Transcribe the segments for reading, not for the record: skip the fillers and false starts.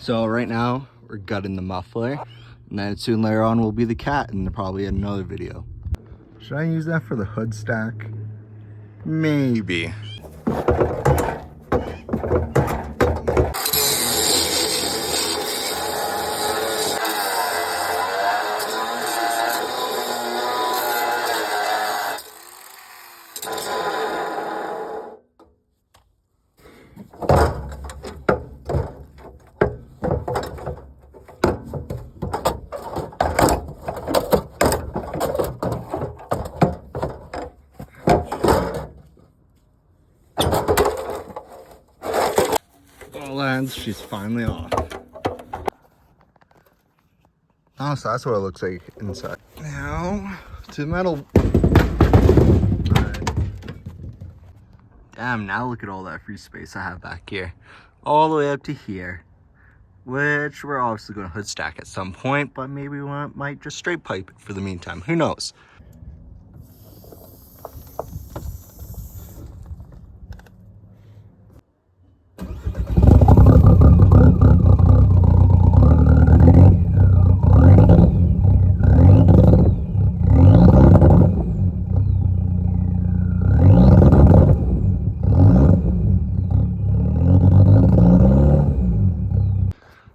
So right now we're gutting the muffler, and then soon later on will be the cat, and probably another video. Should I use that for the hood stack? Maybe. Oh lads, she's finally off. Oh, so that's what it looks like inside. Now to the metal. Damn, now look at all that free space I have back here. All the way up to here. Which we're obviously going to hood stack at some point, but maybe we might just straight pipe it for the meantime. Who knows?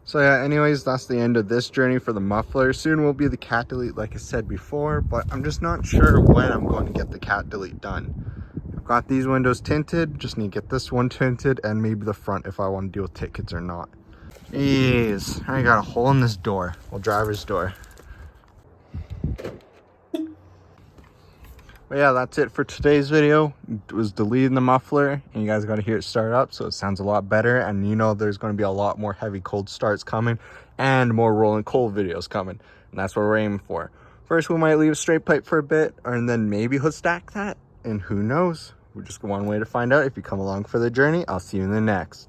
So yeah, anyways, that's the end of this journey for the muffler. Soon will be the cat delete, like I said before, but I'm just not sure when I'm going to get the cat delete done. I've got these windows tinted, just need to get this one tinted, and maybe the front if I want to deal with tickets or not. Jeez, I got a hole in this door, well, driver's door. But yeah, that's it for today's video. It was deleting the muffler, and you guys got to hear it start up, so it sounds a lot better. And you know there's going to be a lot more heavy cold starts coming and more rolling cold videos coming, and that's what we're aiming for. First, we might leave a straight pipe for a bit, and then maybe hood stack that, and who knows? We're just one way to find out. If you come along for the journey, I'll see you in the next.